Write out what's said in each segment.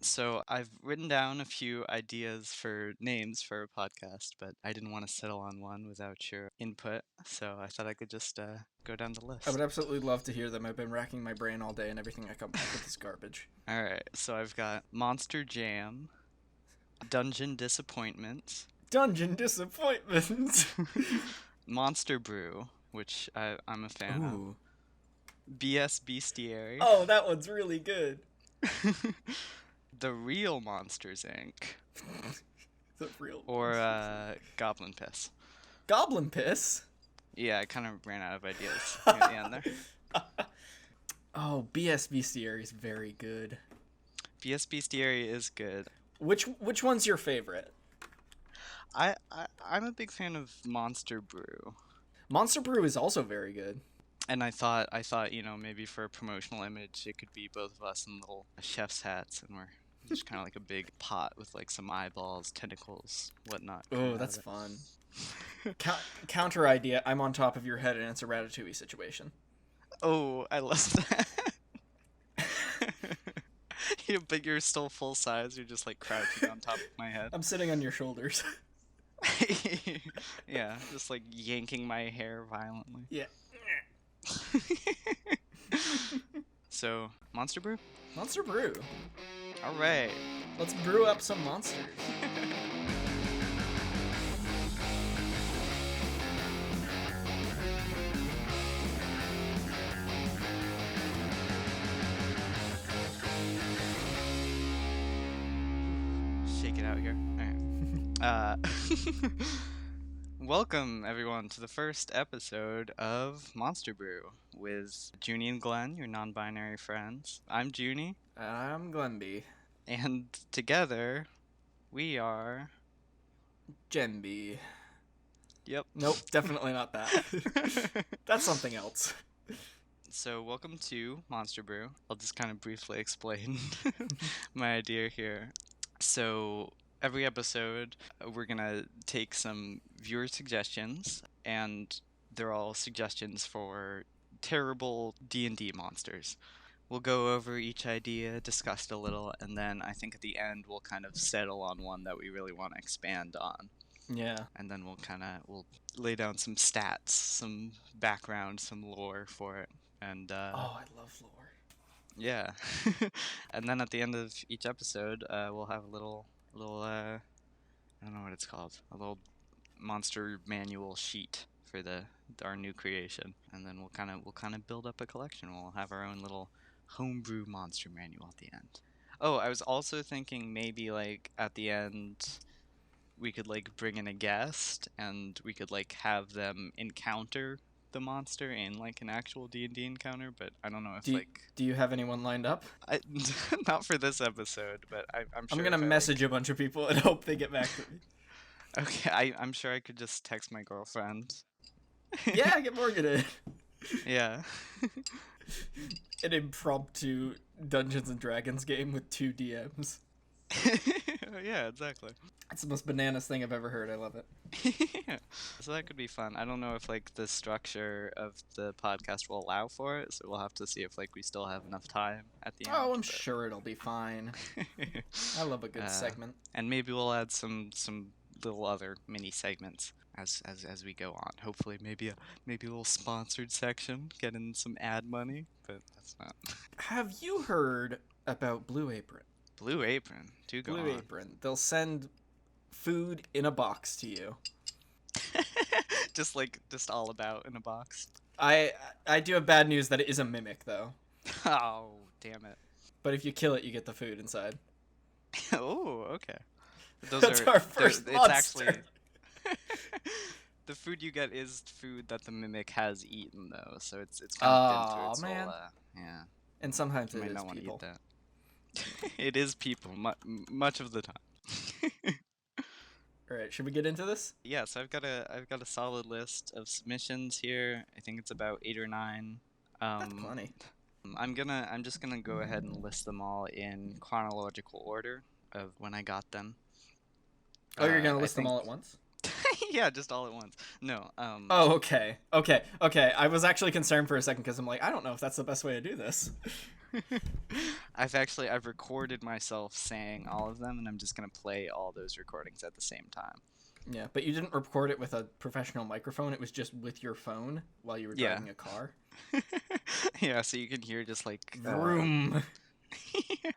So I've written down a few ideas for names for a podcast, but I didn't want to settle on one without your input, so I thought I could just go down the I would list. absolutely love to hear them. I've been racking my brain all day, and everything I come back with is garbage. All right, so I've got Monster Jam, Dungeon Disappointment, Dungeon disappointment. Monster Brew, which I'm a fan of, Ooh. BS Bestiary, Oh, that one's really good. The Real Monsters Inc., The real or monsters. Goblin Piss. Goblin piss. Yeah, I kind of ran out of ideas near the end there. Oh, BSB Sierra is very good. BS Bestiary is good. Which one's your favorite? I'm a big fan of Monster Brew. Monster Brew is also very good. And I thought, maybe for a promotional image, it could be both of us in little chef's hats, and we're just kind of like a big pot with like some eyeballs, tentacles, whatnot. Oh, that's fun. Counter idea. I'm on top of your head, and it's a Ratatouille situation. Oh, I love that. But you're still full size. You're just like crouching on top of my head. I'm sitting on your shoulders. Yeah, just like yanking my hair violently. Yeah. So, Monster Brew? Monster Brew. All right. Let's brew up some monsters. Shake it out here. All right. Welcome, everyone, to the first episode of Monster Brew with Junie and Glenn, your non-binary friends. I'm Junie, I'm Glenby. and together we are... Gemby. Yep. Nope, definitely not that. That's something else. So, welcome to Monster Brew. I'll just kind of briefly explain my idea here. So, every episode, we're going to take some viewer suggestions, and they're all suggestions for terrible D&D monsters. We'll go over each idea, discuss it a little, and then I think at the end we'll kind of settle on one that we really want to expand on. Yeah. And then we'll lay down some stats, some background, some lore for it. And Oh, I love lore. yeah. And then at the end of each episode, we'll have a little I don't know what it's called, a little monster manual sheet for our new creation, and then we'll kind of build up a collection. We'll have our own little homebrew monster manual at the end. Oh, I was also thinking maybe like at the end we could like bring in a guest and we could like have them encounter the monster in like an actual D&D encounter, but I don't know if Do you have anyone lined up? I, not for this episode, but I'm sure I'm gonna message a bunch of people and hope they get back to me. Okay, I'm sure I could just text my girlfriend. Yeah, get Morgan in. Yeah. An impromptu Dungeons and Dragons game with 2 DMs. Yeah, exactly. It's the most bananas thing I've ever heard. I love it. Yeah. So that could be fun. I don't know if like the structure of the podcast will allow for it, so we'll have to see if like we still have enough time at the end. Oh, I'm sure it'll be fine. I love a good segment. And maybe we'll add some little other mini segments as we go on. Hopefully maybe a little sponsored section, get in some ad money, but that's not. Have you heard about Blue Apron? Blue Apron. Do go Blue on. Apron. They'll send food in a box to you. just all about in a box. I do have bad news that it is a mimic though. Oh, damn it. But if you kill it, you get the food inside. Oh, okay. That's our first monster. It's actually the food you get is food that the mimic has eaten though, so it's kind of been through its man. whole yeah. And sometimes You it might is not want to people. eat that. It is people much of the time. All right, should we get into this? Yeah, so I've got a solid list of submissions here. I think it's about 8 or 9. That's plenty. I'm just gonna go ahead and list them all in chronological order of when I got them. Oh, you're gonna list them all at once? Yeah, just all at once. No. Oh, okay. I was actually concerned for a second because I'm like, I don't know if that's the best way to do this. I've recorded myself saying all of them, and I'm just gonna play all those recordings at the same time. Yeah, but you didn't record it with a professional microphone. It was just with your phone while you were Yeah. driving a car. Yeah, so you can hear just like Vroom.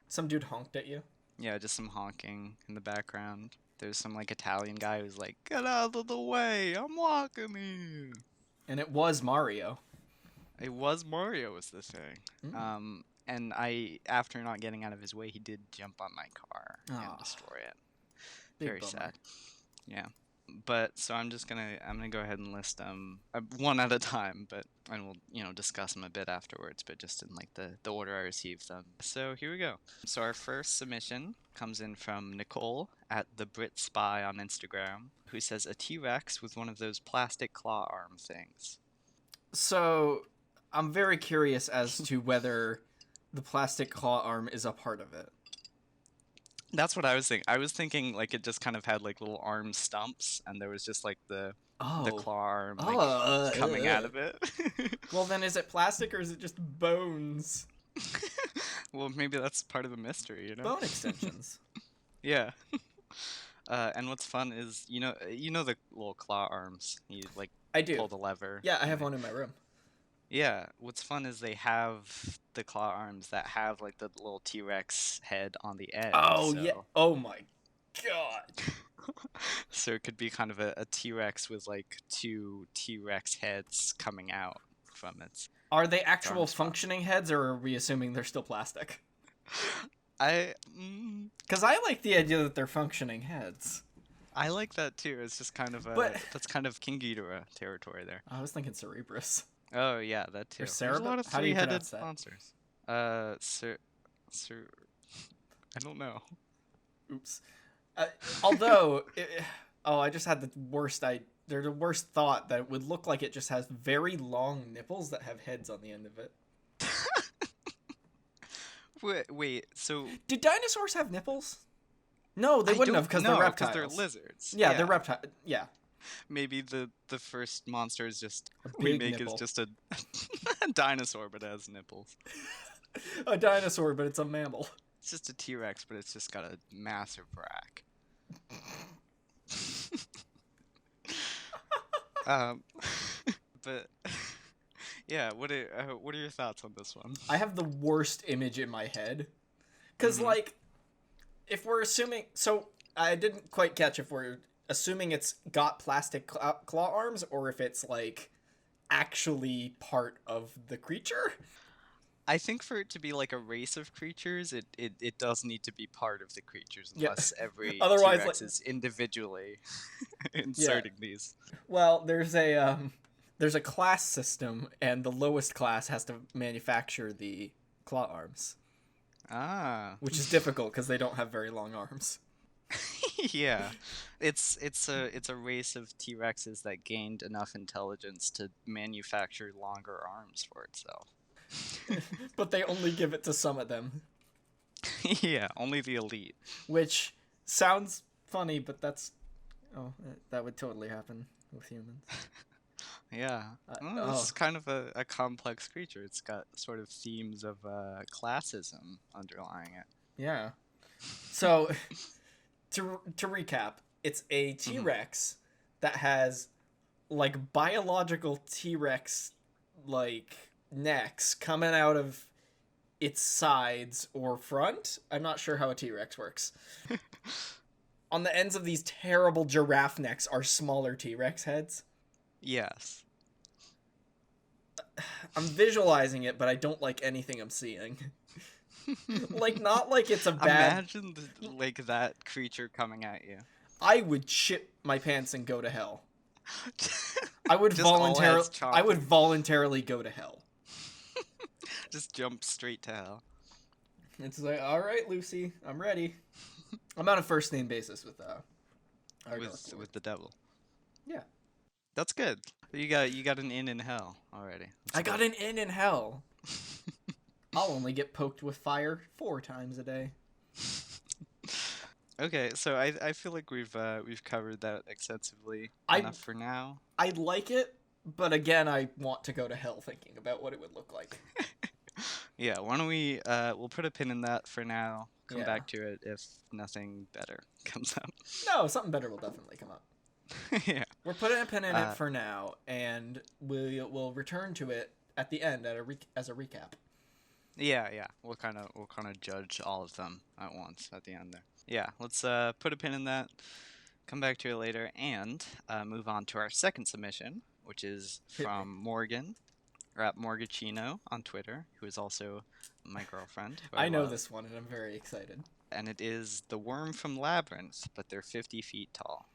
Some dude honked at you. yeah, just some honking in the background. There's some like Italian guy who's like, "Get out of the way! I'm walking here." And it was Mario. It was Mario was the thing. Mm. And after not getting out of his way, he did jump on my car and Ah, destroy it. big Very bummer. sad. Yeah. But so I'm gonna go ahead and list them one at a time, but and we'll discuss them a bit afterwards, but just in like the order I received them. So here we go. So our first submission comes in from Nicole at the Brit Spy on Instagram, who says a T-Rex with one of those plastic claw arm things. So, I'm very curious as to whether the plastic claw arm is a part of it. That's what I was thinking. I was thinking like it just kind of had like little arm stumps, and there was just like the Oh. claw arm like Oh. coming out of it. Well, then is it plastic or is it just bones? Well, maybe that's part of the mystery, you know? Bone extensions. Yeah. And what's fun is you know the little claw arms. You like I do. pull the lever. Yeah, I and have one in my room. yeah. What's fun is they have the claw arms that have like the little T-Rex head on the end. Oh, yeah. So Oh, my God. so it could be kind of a T-Rex with like two T-Rex heads coming out from its Are they actual arm spot. functioning heads, or are we assuming they're still plastic? I Because I like the idea that they're functioning heads. I like that too. It's just kind of But that's kind of King Ghidorah territory there. I was thinking Cerberus. Oh yeah, that too. Or There's a lot of How do you three-headed pronounce that? monsters. Sir, I don't know. Oops. Although, I just had the worst. There's a worst thought that it would look like it just has very long nipples that have heads on the end of it. Wait. So Do dinosaurs have nipples? No, they I wouldn't don't have because know, they're reptiles. they're lizards. Yeah, they're reptiles. Yeah, Maybe the first monster is just a we big make nipple. is just a dinosaur, but it has nipples. A dinosaur, but it's a mammal. It's just a T-Rex, but it's just got a massive rack. um, but yeah, what are your thoughts on this one? I have the worst image in my head. Because, Mhm. like, if we're assuming. So, I didn't quite catch if we're assuming it's got plastic claw arms or if it's, like, actually part of the creature. I think for it to be like a race of creatures, it does need to be part of the creatures Yeah. unless every Otherwise, T-Rex like- is individually inserting these. Well, there's a class system, and the lowest class has to manufacture the claw arms, Ah, which is difficult because they don't have very long arms. yeah. It's a race of T-Rexes that gained enough intelligence to manufacture longer arms for itself. But they only give it to some of them, Yeah, only the elite. which sounds funny, but that would totally happen with humans. Yeah. Well, it's kind of a complex creature. It's got sort of themes of classism underlying it. Yeah. So, to recap, it's a T-Rex that has like biological T-Rex like necks coming out of its sides or front. I'm not sure how a T-Rex works. On the ends of these terrible giraffe necks are smaller T-Rex heads. Yes. I'm visualizing it, but I don't like anything I'm seeing. Like, not like it's a bad... Imagine like that creature coming at you. I would shit my pants and go to hell. I would Just all heads voluntarily go to hell. Just jump straight to hell. It's like, all right, Lucy, I'm ready. I'm on a first name basis with our Dark Lord. With the devil. Yeah. That's good. You got an in hell already. I got an in hell. I'll only get poked with fire 4 times a day. Okay, so I feel like we've covered that extensively enough for now. I like it, but again, I want to go to hell thinking about what it would look like. Yeah, why don't we'll put a pin in that for now. Come Yeah. back to it if nothing better comes up. No, something better will definitely come up. Yeah. We're putting a pin in it Uh, for now, and we'll return to it at the end as a recap. yeah. We'll kind of judge all of them at once at the end there. Yeah, let's put a pin in that. Come back to it later and move on to our second submission, which is Hit me. from Morgan, or at Morgachino on Twitter, who is also my girlfriend, who I I know love. this one, and I'm very excited. And it is the worm from Labyrinth, but they're 50 feet tall.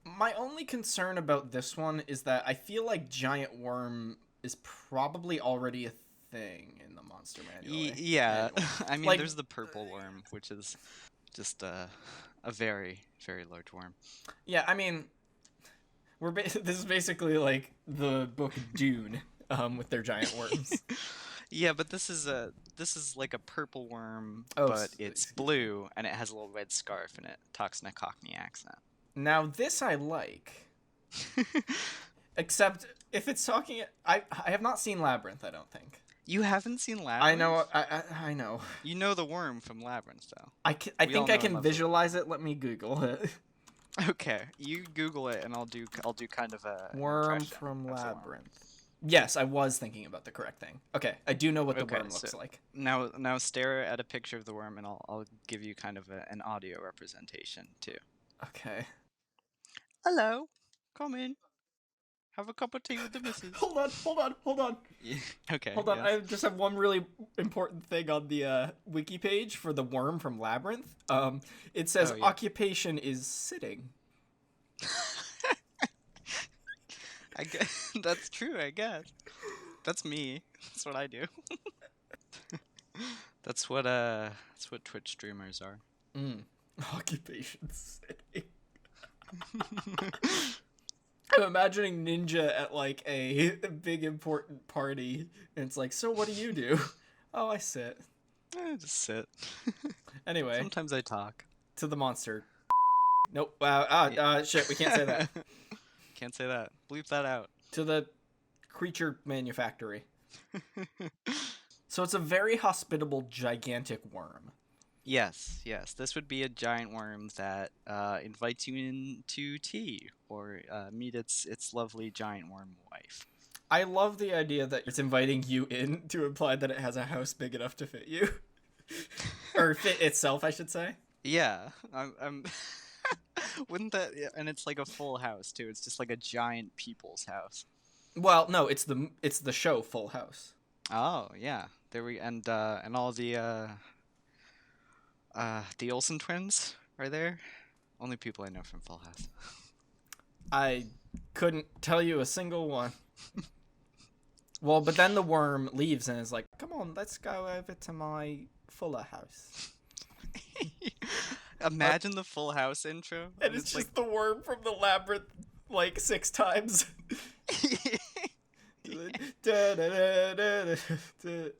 My only concern about this one is that I feel like giant worm is probably already a thing in the monster Yeah, manual. I mean, Like, there's the purple worm, which is just a very, very large worm. yeah, I mean, this is basically like the book Dune, with their giant worms. Yeah, but this is like a purple worm, Oh, but it's excuse me. blue and it has a little red scarf and it talks in a Cockney accent. Now this I like, except if it's talking. I have not seen Labyrinth. I don't think. You haven't seen I know. Labyrinth? I know. You know the worm from Labyrinth, though. I We all think I know and can love the worm. visualize it. Let me Google it. Okay, you Google it and I'll do kind of an Worm impression from of the worm. Labyrinth. Yes, I was thinking about the correct thing. Okay, I do know what the Okay, worm so looks like. now stare at a picture of the worm and I'll give you kind of an audio representation too. Okay. Hello, come in. Have a cup of tea with the missus. Hold on. Yeah. Okay, Hold on. yes. I just have one really important thing on the wiki page for the worm from Labyrinth. It says Oh yeah. occupation is sitting. I guess that's true, I guess. That's me. That's what I do. That's what Twitch streamers are. Mm. Occupation sitting. I'm imagining Ninja at like a big important party, and it's like, so what do you do? Oh, I sit. Just sit. Anyway, Sometimes I talk. to the monster. Nope. Yeah. Shit, we can't say that. Can't say that. Bleep that out. To the creature manufactory. So it's a very hospitable, gigantic worm. Yes. This would be a giant worm that invites you into tea or meet its lovely giant worm wife. I love the idea that it's inviting you in to imply that it has a house big enough to fit you. Or fit itself, I should say. Yeah, I'm wouldn't that? Yeah, and it's like a full house too. It's just like a giant people's house. Well, no, it's the show Full House. Oh yeah, there we and all the Olsen twins are there. Only people I know from Full House. I couldn't tell you a single one. Well, but then the worm leaves and is like, "Come on, let's go over to my Fuller house." Imagine the Full House intro. And it's just the worm from the labyrinth like 6 times.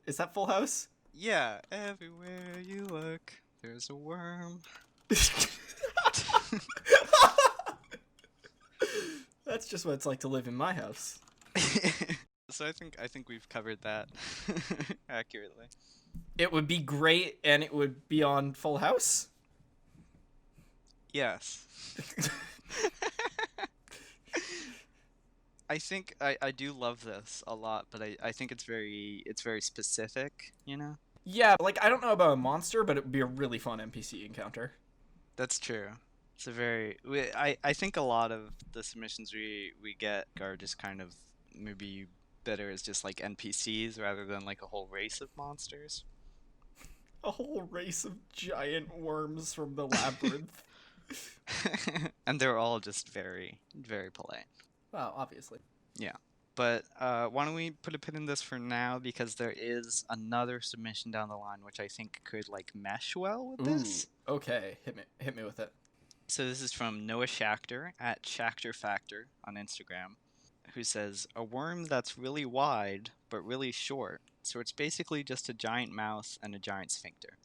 Is that Full House? Yeah, everywhere you look, there's a worm. That's just what it's like to live in my house. So I think we've covered that accurately. It would be great, and it would be on Full House. Yes. I think I do love this a lot, but I think it's very specific, you know? Yeah, like I don't know about a monster, but it would be a really fun NPC encounter. That's true. It's a very I think a lot of the submissions we get are just kind of maybe better as just like NPCs rather than like a whole race of monsters. A whole race of giant worms from the labyrinth. And they're all just very, very polite. Well, obviously. Yeah. But why don't we put a pin in this for now because there is another submission down the line which I think could like mesh well with this. Okay, hit me with it. So this is from Noah Schachter at Schachter Factor on Instagram, who says a worm that's really wide but really short. So it's basically just a giant mouth and a giant sphincter.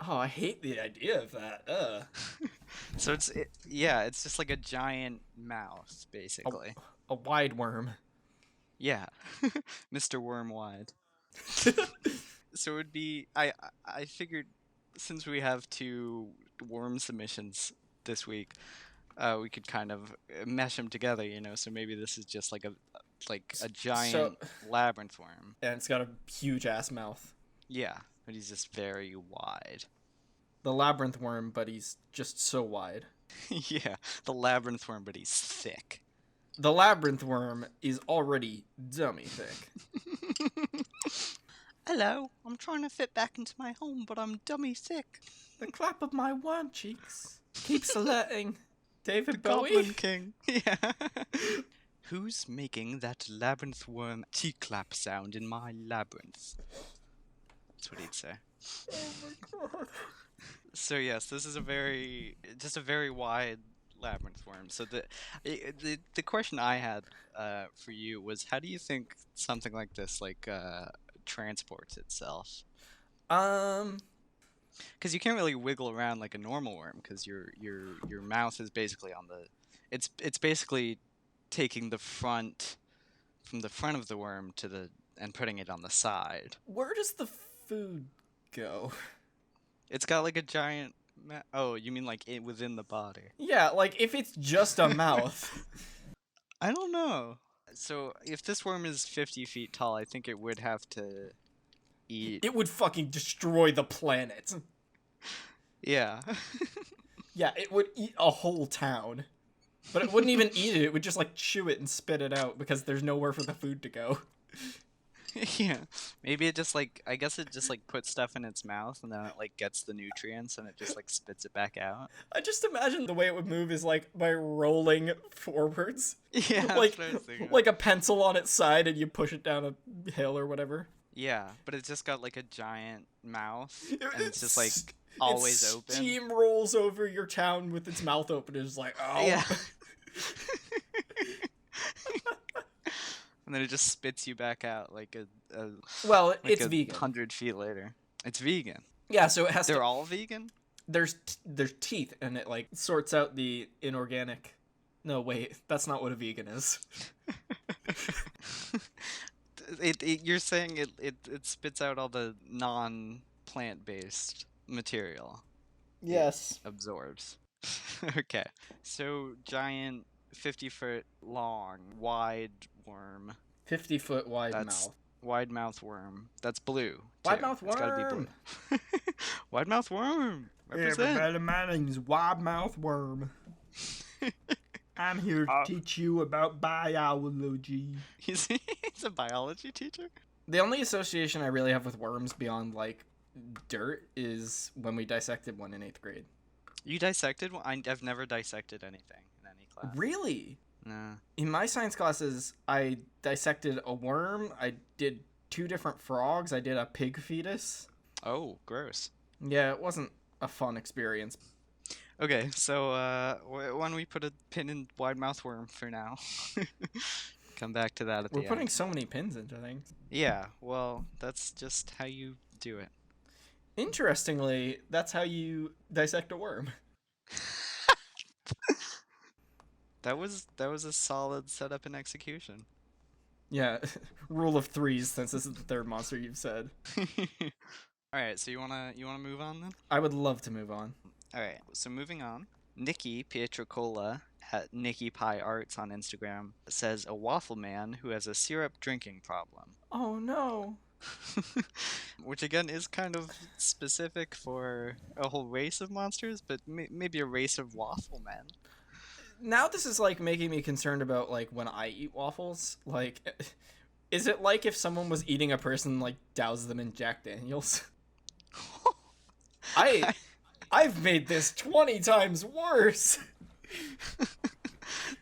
Oh, I hate the idea of that. Ugh. So it's just like a giant mouth basically. A wide worm. Yeah. Mr. Worm Wide. So it would be I figured since we have 2 worm submissions this week, we could kind of mesh them together, you know. So maybe this is just like a So, giant labyrinth worm. and it's got a huge ass mouth. Yeah, but he's just very wide. The labyrinth worm, but he's just so wide. Yeah, the labyrinth worm, but he's thick. The labyrinth worm is already dummy thick. Hello, I'm trying to fit back into my home, but I'm dummy thick. The clap of my worm cheeks keeps alerting David Goblin Bowie. King. Yeah. Who's making that labyrinth worm T-clap sound in my labyrinth? That's what he'd say. Oh my god. So yes, this is a very wide labyrinth worm. So the question I had for you was, how do you think something like this transports itself? Because you can't really wiggle around like a normal worm, because your mouth is basically on the it's basically taking the front from the front of the worm to the and putting it on the side. Where does the food go? It's got like a giant oh, you mean like within the body? Yeah, like if it's just a mouth. I don't know. So if this worm is 50 feet tall, I think it would have to eat. It would fucking destroy the planet. Yeah. Yeah, it would eat a whole town. But it wouldn't even eat it, it would just like chew it and spit it out because there's nowhere for the food to go. Yeah. Maybe it just like, I guess it just like puts stuff in its mouth and then it like gets the nutrients and it just like spits it back out. I just imagine the way it would move is like by rolling forwards. Yeah. like that's what I was thinking. like a pencil on its side and you push it down a hill or whatever. Yeah, but it's just got like a giant mouth and it's just like always it open. Steam rolls over your town with its mouth open. It's like, oh. Yeah. And then it just spits you back out like Well, like it's vegan. 100 feet later. It's vegan. Yeah, so it has They're to. all vegan? There's teeth, and it like sorts out the inorganic. No, wait, that's not what a vegan is. You're saying it spits out all the non-plant based material. Yes. It absorbs. Okay. So giant 50-foot long wide worm. 50-foot wide That's mouth. wide mouth worm. That's blue. Wide too. mouth It's gotta be worm. blue. Wide mouth worm. Represent. My name's Wide Mouth Worm. I'm here to teach you about biology. He's a biology teacher? The only association I really have with worms beyond like dirt is when we dissected one in 8th grade. You dissected one? I've never dissected anything in any class. Really? No. In my science classes, I dissected a worm. I did 2 different frogs. I did a pig fetus. Oh, gross. Yeah, it wasn't a fun experience. Okay, so why don't we put a pin in wide mouth worm for now? Come back to that at the We're end. putting so many pins into things. Yeah, well, that's just how you do it. Interestingly, that's how you dissect a worm. That was a solid setup and execution. Yeah, rule of 3s since this is the 3rd monster you've said. All right, so you wanna move on then? I would love to move on. All right, so moving on. Nikki Pietrocola at Nikki Pie Arts on Instagram says a waffle man who has a syrup drinking problem. Oh no. Which again is kind of specific for a whole race of monsters, but maybe a race of waffle men. Now this is like making me concerned about like when I eat waffles. Like, is it like if someone was eating a person like douse them in Jack Daniels? I've made this 20 times worse.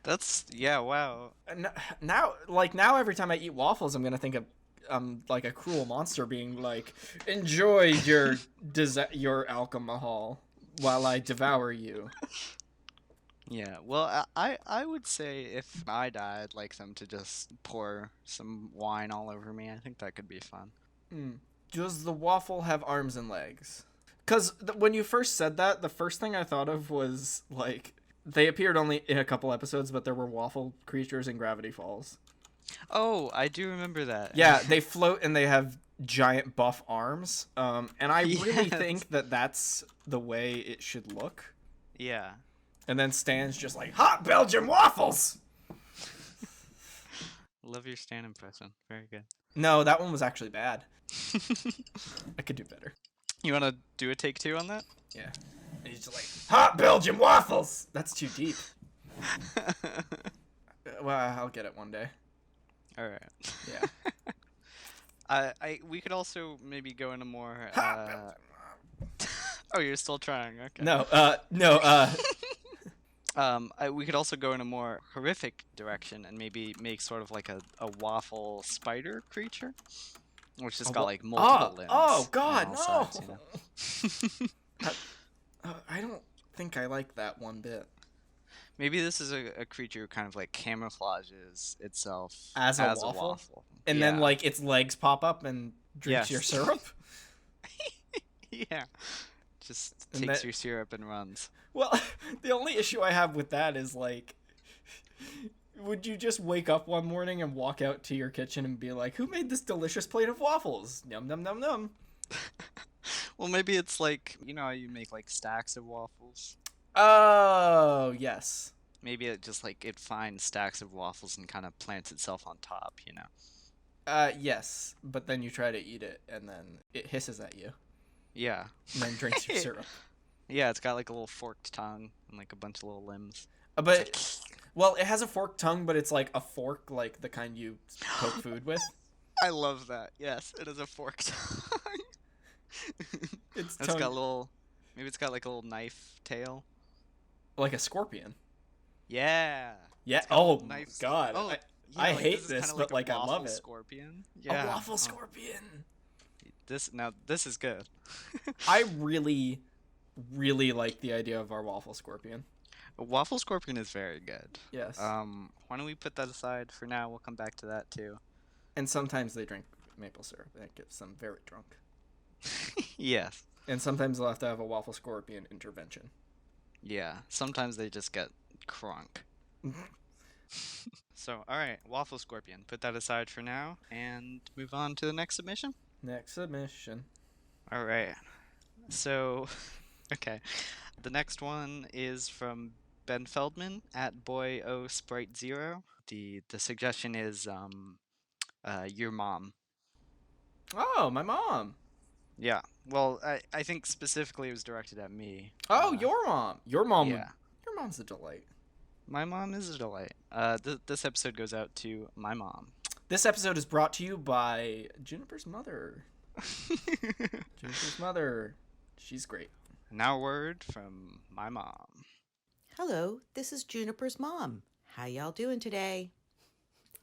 That's yeah, wow. Now every time I eat waffles, I'm gonna think of like a cruel monster being like, enjoy your alcohol while I devour you. Yeah, well, I would say if I die, I'd like them to just pour some wine all over me. I think that could be fun. Does the waffle have arms and legs? Because when you first said that, the first thing I thought of was, like, they appeared only in a couple episodes, but there were waffle creatures in Gravity Falls. Oh, I do remember that. Yeah, they float and they have giant buff arms. And I really Yes. think that that's the way it should look. Yeah. And then Stan's just like, hot Belgian waffles! Love your stand impression. Very good. No, that one was actually bad. I could do better. You want to do a take two on that? Yeah. And he's just like, hot Belgian waffles! That's too deep. Well, I'll get it one day. All right. Yeah. We could also maybe go into more. Hot Belgian Oh, you're still trying. Okay. No. We could also go in a more horrific direction and maybe make sort of like a waffle spider creature, which has got like multiple limbs. Oh, God, and no! all sides, you know? I don't think I like that one bit. Maybe this is a creature who kind of like camouflages itself As a waffle? And then, Yeah. like, its legs pop up and drinks Yes. your syrup? Yeah. Just And takes that- your syrup and runs. Well, the only issue I have with that is, like, would you just wake up one morning and walk out to your kitchen and be like, who made this delicious plate of waffles? Num num num num. Well, maybe it's like, you know how you make like stacks of waffles? Oh, yes. Maybe it just like it finds stacks of waffles and kind of plants itself on top, you know? Yes. But then you try to eat it and then it hisses at you Yeah. and then drinks your syrup. Yeah, it's got like a little forked tongue and like a bunch of little limbs. But, well, it has a forked tongue, but it's like a fork, like the kind you poke food with. I love that. Yes, it is a forked tongue. It's It's got little, maybe it's got like a little knife tail. like a scorpion. Yeah. Yeah. It's got Oh, little knives. God. Oh, I like, hate is this, kinda but, like, a I love waffle it. Scorpion. Yeah. A waffle Oh, scorpion. this is good. I really, really like the idea of our waffle scorpion. A waffle scorpion is very good. Yes. Why don't we put that aside for now? We'll come back to that too. And sometimes they drink maple syrup, and it gets them very drunk. Yes. And sometimes they'll have to have a waffle scorpion intervention. Yeah. Sometimes they just get crunk. So, all right, waffle scorpion. Put that aside for now and move on to the next submission. Next submission. All right. So, okay. The next one is from Ben Feldman at Boy O Sprite Zero. The suggestion is your mom. Oh, my mom. Yeah. Well, I think specifically it was directed at me. Oh, your mom. Your mom. Yeah. Your mom's a delight. My mom is a delight. This episode goes out to my mom. This episode is brought to you by Juniper's mother. Juniper's mother. She's great. Now a word from my mom. Hello, this is Juniper's mom. How y'all doing today?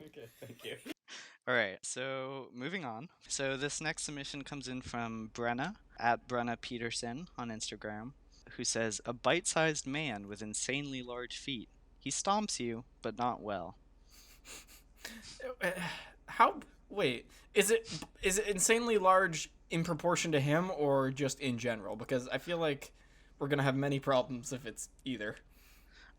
Okay, thank you. All right, so moving on. So this next submission comes in from Brenna at Brenna Peterson on Instagram, who says, a bite-sized man with insanely large feet. He stomps you, but not well. How? Wait, is it insanely large in proportion to him or just in general? Because I feel like we're gonna have many problems if it's either.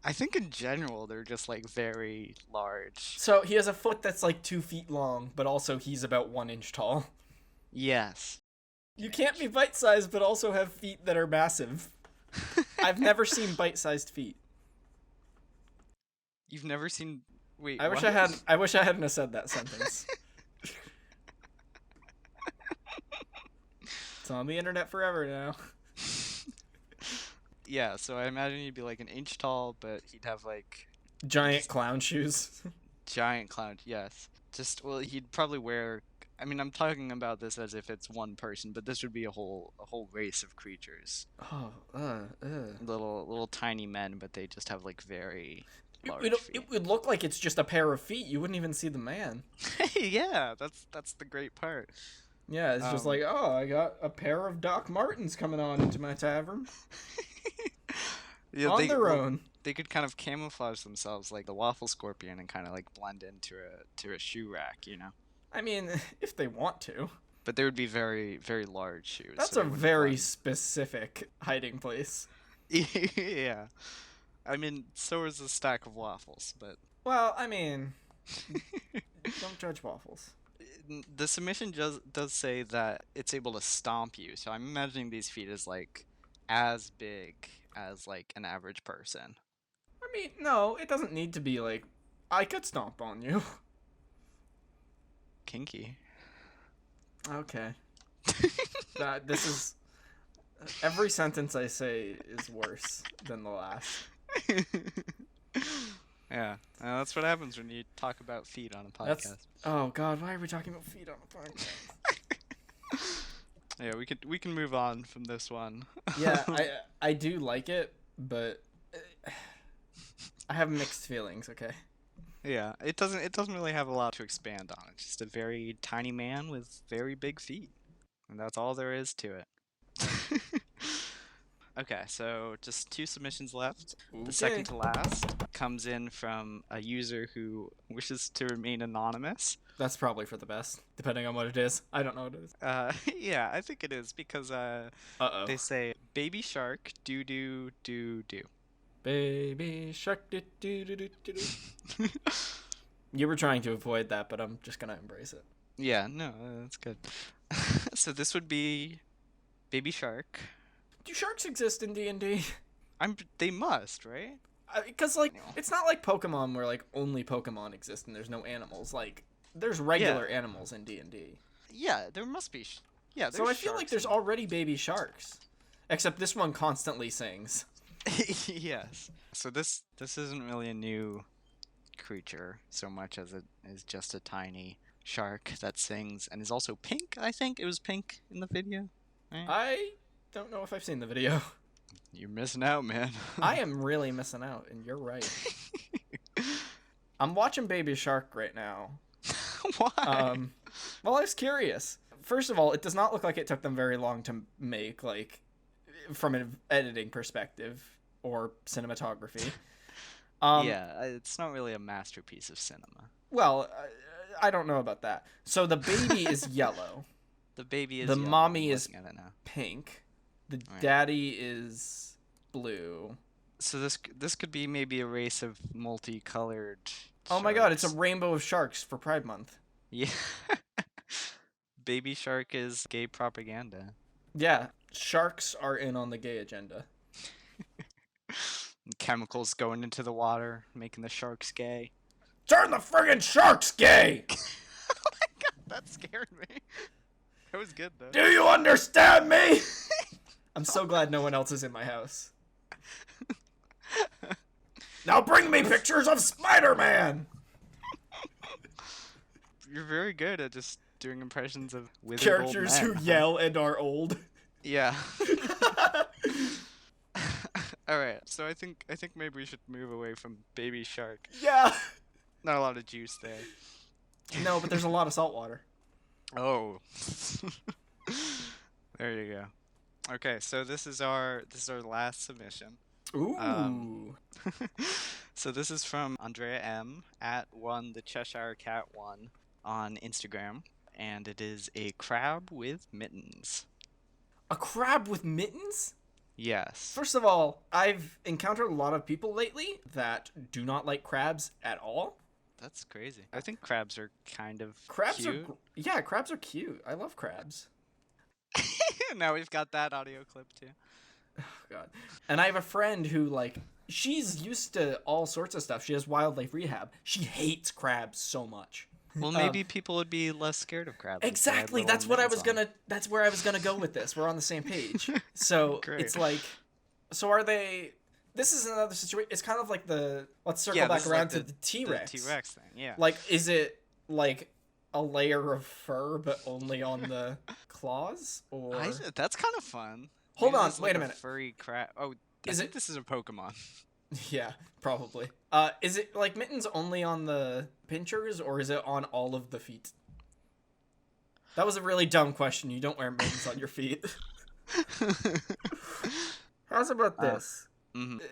I think in general they're just like very large. So he has a foot that's like 2 feet long, but also he's about 1 inch tall. Yes. You can't be bite-sized but also have feet that are massive. I've never seen bite-sized feet. You've never seen... Wait, I wish I had. I wish I hadn't have said that sentence. It's on the internet forever now. Yeah, so I imagine he'd be like an inch tall, but he'd have like Giant clown shoes. giant clown. Yes. Just, well, he'd probably wear... I mean, I'm talking about this as if it's one person, but this would be a whole race of creatures. Oh, Little tiny men, but they just have like very large It feet. would look like it's just a pair of feet. You wouldn't even see the man. Yeah, that's the great part. Yeah, it's just like, oh, I got a pair of Doc Martens coming on into my tavern Yeah, on their well, own. They could kind of camouflage themselves like the waffle scorpion and kind of like blend into a shoe rack, you know. I mean, if they want to. But they would be very very large shoes. That's so a they wouldn't very blend. specific hiding place. Yeah. I mean, so is a stack of waffles, but Well, I mean, don't judge waffles. The submission does say that it's able to stomp you, so I'm imagining these feet as like as big as like an average person. I mean, no, it doesn't need to be like I could stomp on you. Kinky. Okay. This is every sentence I say is worse than the last. Yeah, that's what happens when you talk about feet on a podcast. Oh God, why are we talking about feet on a podcast? Yeah, we can move on from this one. Yeah, I do like it, but I have mixed feelings. Okay. Yeah, it doesn't really have a lot to expand on. It's just a very tiny man with very big feet, and that's all there is to it. Okay, so just 2 submissions left. The second to last comes in from a user who wishes to remain anonymous. That's probably for the best, depending on what it is. I don't know what it is. Yeah, I think it is because Uh-oh. they say baby shark do do do do. Baby shark do do do do do. You were trying to avoid that, but I'm just gonna embrace it. Yeah, no, that's good. So this would be baby shark. Do sharks exist in D&D? They must, right? Because like it's not like Pokemon where like only Pokemon exist and there's no animals. Like there's regular animals in D&D. Yeah, there must be. Yeah, so I feel like there's already baby sharks, except this one constantly sings. Yes. So this isn't really a new creature so much as it is just a tiny shark that sings and is also pink. I think it was pink in the video. Right? I don't know if I've seen the video. You're missing out, man. I am really missing out, and you're right. I'm watching Baby Shark right now. Why? Well, I was curious. First of all, it does not look like it took them very long to make, like, from an editing perspective or cinematography. Yeah, it's not really a masterpiece of cinema. Well, I don't know about that. So the baby is yellow. The baby is the yellow. mommy is pink. The daddy is blue. So this could be maybe a race of multicolored Oh my god, it's a rainbow of sharks for Pride Month. Yeah. Baby shark is gay propaganda. Yeah, sharks are in on the gay agenda. Chemicals going into the water, making the sharks gay. Turn the friggin' sharks gay! Oh my god, that scared me. That was good though. Do you understand me? I'm so glad no one else is in my house. Now bring me pictures of Spider-Man! You're very good at just doing impressions of withered characters old men, who yell and are old. Yeah. All right. So I think maybe we should move away from baby shark. Yeah. Not a lot of juice there. No, but there's a lot of salt water. Oh. There you go. Okay, so this is our last submission. Ooh. So this is from Andrea M at the Cheshire Cat 1 on Instagram, and it is a crab with mittens. A crab with mittens? Yes. First of all, I've encountered a lot of people lately that do not like crabs at all. That's crazy. I think crabs are kind of Crabs cute. yeah, crabs are cute. I love crabs. Now we've got that audio clip too. Oh, God. And I have a friend who, like, she's used to all sorts of stuff. She has wildlife rehab. She hates crabs so much. Well, maybe people would be less scared of crabs. Exactly. That's what I was gonna. That's where I was gonna go with this. We're on the same page. So it's like, so are they? This is another situation. It's kind of like the. Let's circle back around to the T-Rex. The T-Rex thing, yeah. Like, is it like a layer of fur, but only on the claws, or? That's kind of fun. Hold on, wait a minute. Furry crab. Oh, I think this is a Pokemon. Yeah, probably. Is it like mittens only on the pinchers, or is it on all of the feet? That was a really dumb question. You don't wear mittens on your feet. How's about this?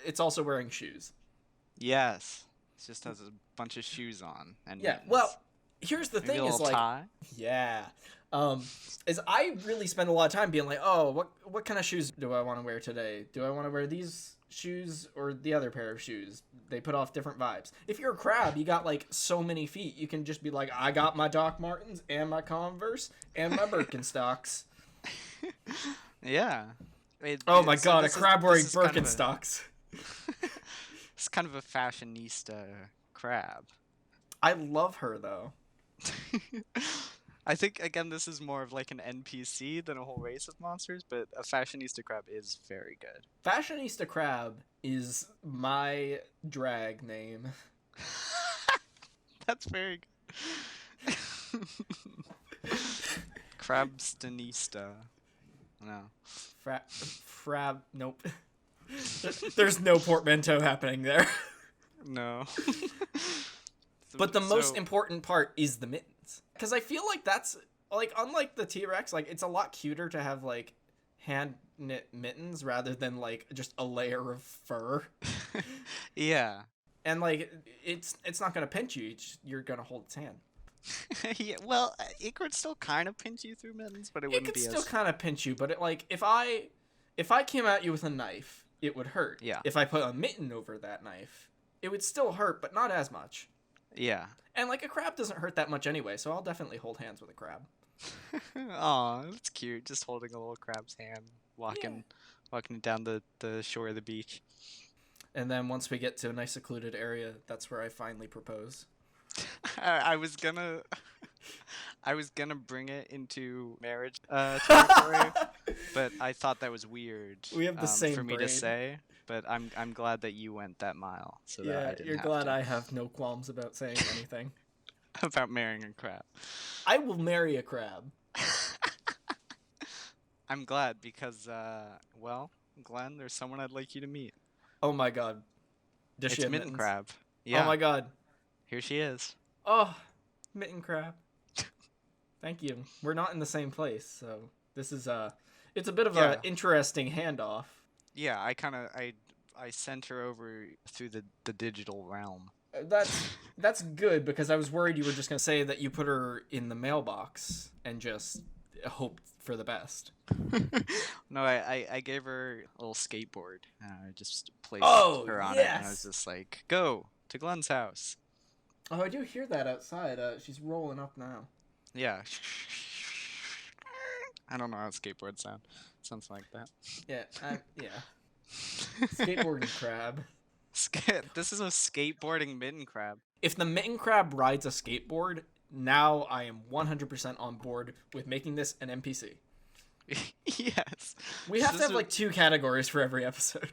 It's also wearing shoes. Yes. It just has a bunch of shoes on. And yeah, mittens. well, here's the Maybe thing a is little like... tie? Yeah. is I really spend a lot of time being like, oh, what kind of shoes do I want to wear today? Do I want to wear these shoes or the other pair of shoes? They put off different vibes. If you're a crab, you got like so many feet. You can just be like, I got my Doc Martens and my Converse and my Birkenstocks. Yeah. Oh my god, a this crab wearing this is kind of Birkenstocks. it's kind of a fashionista crab. I love her though. I think again this is more of like an NPC than a whole race of monsters, but a fashionista crab is very good. Fashionista crab is my drag name. That's very good. Crabstanista. No. Frab. Nope. There's no portmanteau happening there. No. But the most important part is the mittens. Because I feel like that's, like, unlike the T-Rex, like, it's a lot cuter to have, like, hand-knit mittens rather than, like, just a layer of fur. Yeah. And, like, it's not going to pinch you. You're going to hold its hand. Yeah, well, it could still kind of pinch you through mittens, but it wouldn't be as... It could still kind of pinch you, but it, like, if I came at you with a knife, it would hurt. Yeah. If I put a mitten over that knife, it would still hurt, but not as much. Yeah. And, like, a crab doesn't hurt that much anyway, so I'll definitely hold hands with a crab. Aw, that's cute. Just holding a little crab's hand, walking down the shore of the beach. And then once we get to a nice secluded area, that's where I finally propose. I was gonna bring it into marriage territory, but I thought that was weird. We have the same for me brain. to say. But I'm glad that you went that mile, so that I didn't you're have glad to. I have no qualms about saying anything. About marrying a crab. I will marry a crab. I'm glad because, well, Glenn, there's someone I'd like you to meet. Oh my god. Does she It's have Mitten mittens? Crab. Yeah. Oh my god. Here she is. Oh, mitten crab. Thank you. We're not in the same place, so this is it's a bit of Yeah. a interesting handoff. Yeah, I sent her over through the digital realm. That's good because I was worried you were just gonna say that you put her in the mailbox and just hoped for the best. No, I gave her a little skateboard. I just placed Oh, her on it, and I yes. was just like, "Go to Glenn's house." Oh, I do hear that outside. She's rolling up now. Yeah. I don't know how skateboards sound. Sounds like that. Yeah, yeah. Skateboarding crab. This is a skateboarding mitten crab. If the mitten crab rides a skateboard, now I am 100% on board with making this an NPC. Yes. We have This to have is- like 2 categories for every episode.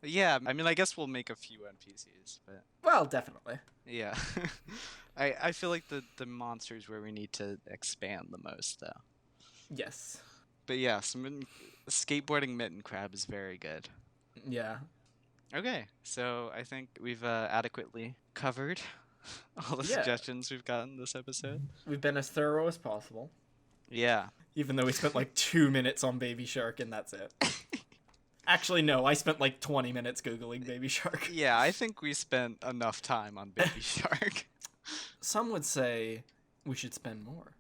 Yeah, I mean, I guess we'll make a few NPCs, but Well, definitely. yeah. I feel like the monsters where we need to expand the most, though. Yes. But yeah, skateboarding mitten crab is very good. Yeah. Okay, so I think we've adequately covered all the Yeah. suggestions we've gotten this episode. We've been as thorough as possible. Yeah. Even though we spent like 2 minutes on Baby Shark and that's it. Actually, no, I spent like 20 minutes Googling Baby Shark. Yeah, I think we spent enough time on Baby Shark. Some would say we should spend more.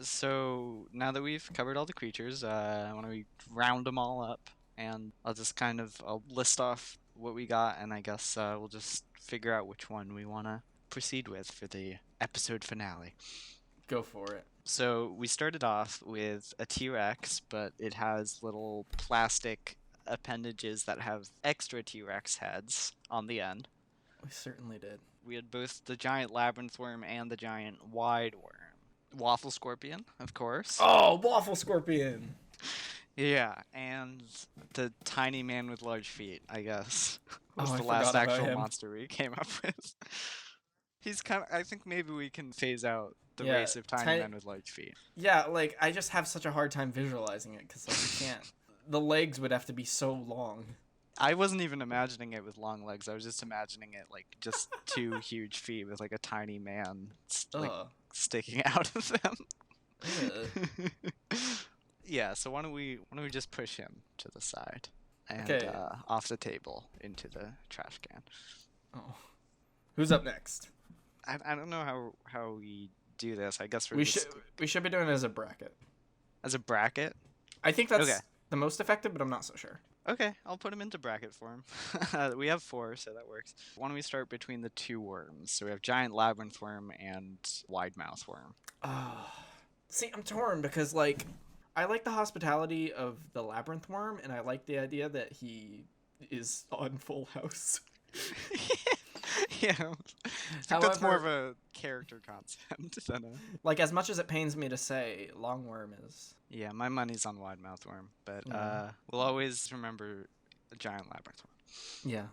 So now that we've covered all the creatures, I want to round them all up, and I'll list off what we got, and I guess we'll just figure out which one we want to proceed with for the episode finale. Go for it. So we started off with a T-Rex, but it has little plastic appendages that have extra T-Rex heads on the end. We certainly did. We had both the giant labyrinth worm and the giant wide worm. Waffle scorpion, of course. Oh, Waffle Scorpion! Yeah, and the tiny man with large feet, I guess, was Oh, I the last forgot about actual him. monster we came up with. He's I think maybe we can phase out the Yeah, race of tiny men with large feet. Yeah, like, I just have such a hard time visualizing it, because, like, you can't. The legs would have to be so long. I wasn't even imagining it with long legs. I was just imagining it like just 2 huge feet with like a tiny man like Ugh. sticking out of them. Ugh. Yeah, so why don't we just push him to the side and Okay. off the table into the trash can. Oh. Who's up next? I don't know how we do this, I guess we're We just should be doing it as a bracket. as a bracket. I think Okay. that's the most effective, but I'm not so sure. Okay, I'll put them into bracket form. We have 4, so that works. Why don't we start between the 2 worms? So we have giant labyrinth worm and wide mouth worm. See, I'm torn because like I like the hospitality of the labyrinth worm, and I like the idea that he is on Full House. Yeah, that's more of a character concept than a. Like, as much as it pains me to say, longworm is. Yeah, my money's on wide mouth worm, but Yeah. we'll always remember a giant labyrinth worm. Yeah.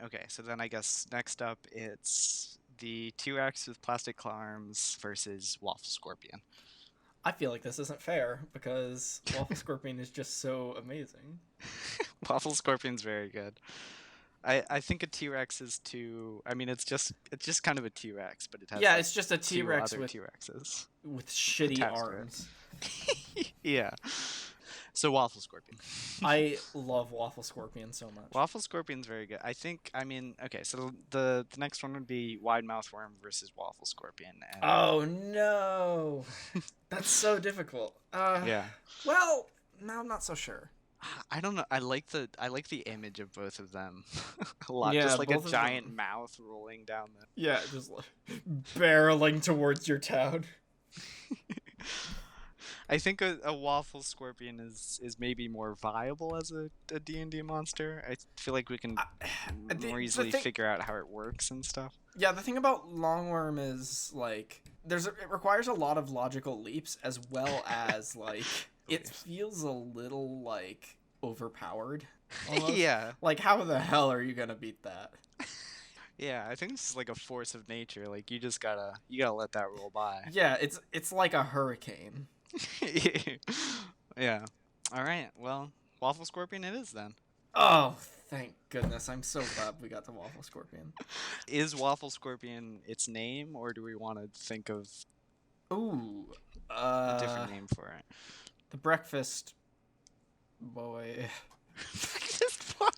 Okay, so then I guess next up it's the T-Rex with plastic claw arms versus Waffle Scorpion. I feel like this isn't fair because Waffle Scorpion is just so amazing. Waffle Scorpion's very good. I think a T-Rex is too. I mean, it's just kind of a T-Rex, but it has It's just a 2 T-Rex other with T-Rexes. shitty attached to it. arms. Yeah. So Waffle Scorpion. I love Waffle Scorpion so much. Waffle Scorpion's very good. I mean, okay, so the next one would be Wide Mouth Worm versus Waffle Scorpion. And, Oh no, that's so difficult. yeah. Well, no, I'm not so sure. I don't know. I like the image of both of them a lot. Yeah, just like a both of giant them. mouth rolling down the. Yeah, just like barreling towards your town. I think a Waffle Scorpion is maybe more viable as a D&D monster. I feel like we can more easily figure out how it works and stuff. Yeah, the thing about Longworm is like it requires a lot of logical leaps as well as like it feels a little like overpowered. Almost. Yeah. Like how the hell are you gonna beat that? Yeah, I think this is like a force of nature. Like you gotta let that roll by. Yeah, it's like a hurricane. Yeah. All right. Well, Waffle Scorpion it is then. Oh, thank goodness! I'm so glad we got the Waffle Scorpion. Is Waffle Scorpion its name, or do we want to think of Ooh, a different name for it? The Breakfast Boy. Breakfast boy.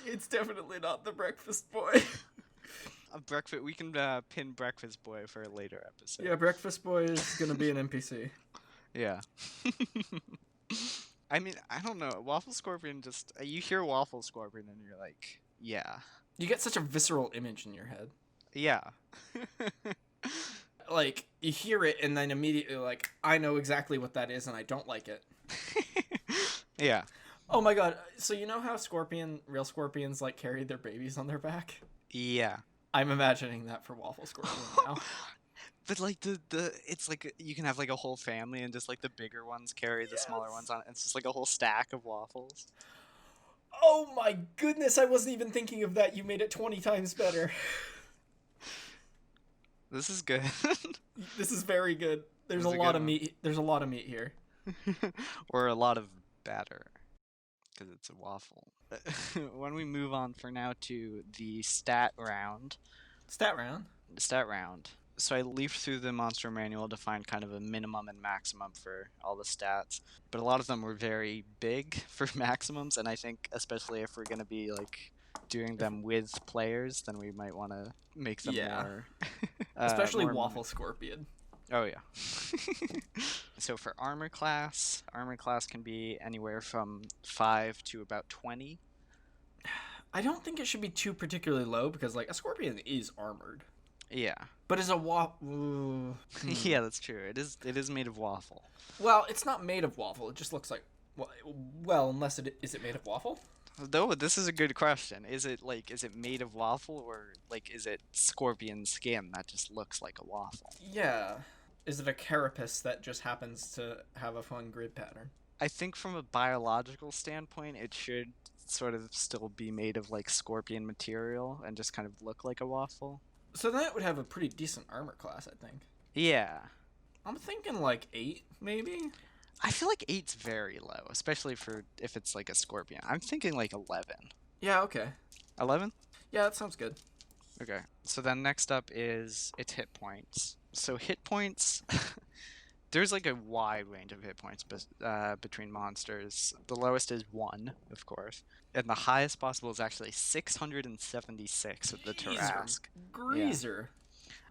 It's definitely not the Breakfast Boy. Breakfast. We can pin Breakfast Boy for a later episode. Yeah, Breakfast Boy is gonna be an NPC. Yeah. I mean, I don't know. Waffle Scorpion just you hear Waffle Scorpion and you're like, yeah. You get such a visceral image in your head. Yeah. Like you hear it and then immediately like I know exactly what that is and I don't like it. Yeah. Oh my god. So you know how real scorpions like carry their babies on their back? Yeah. I'm imagining that for Waffle Scorpion now. But like the it's like you can have like a whole family and just like the bigger ones carry the smaller ones on it. It's just like a whole stack of waffles. Oh my goodness, I wasn't even thinking of that. You made it 20 times better. This is good. This is very good. There's That's a a lot good of one. meat. There's a lot of meat here. Or a lot of batter. Because it's a waffle. When we move on for now to the stat round. Stat round. So I leafed through the monster manual to find kind of a minimum and maximum for all the stats. But a lot of them were very big for maximums, and I think especially if we're going to be like doing them with players, then we might want to make them more especially more Waffle Scorpion. Oh yeah. So for armor class can be anywhere from 5 to about 20. I don't think it should be too particularly low because like a scorpion is armored. Yeah. But is a waffle? Yeah, that's true. It is made of waffle. Well, it's not made of waffle. It just looks like well, unless it is it made of waffle? Though this is a good question. Is it made of waffle or like is it scorpion skin that just looks like a waffle? Yeah. Is it a carapace that just happens to have a fun grid pattern? I think from a biological standpoint, it should sort of still be made of like scorpion material and just kind of look like a waffle. So that would have a pretty decent armor class, I think. Yeah. I'm thinking like 8, maybe? I feel like 8's very low, especially for if it's like a scorpion. I'm thinking like 11. Yeah, okay. 11? Yeah, that sounds good. Okay. So then next up is its hit points. So hit points, there's like a wide range of hit points between monsters. The lowest is 1, of course, and the highest possible is actually 676 with the Greaser. Tarrasque. Yeah, Greaser.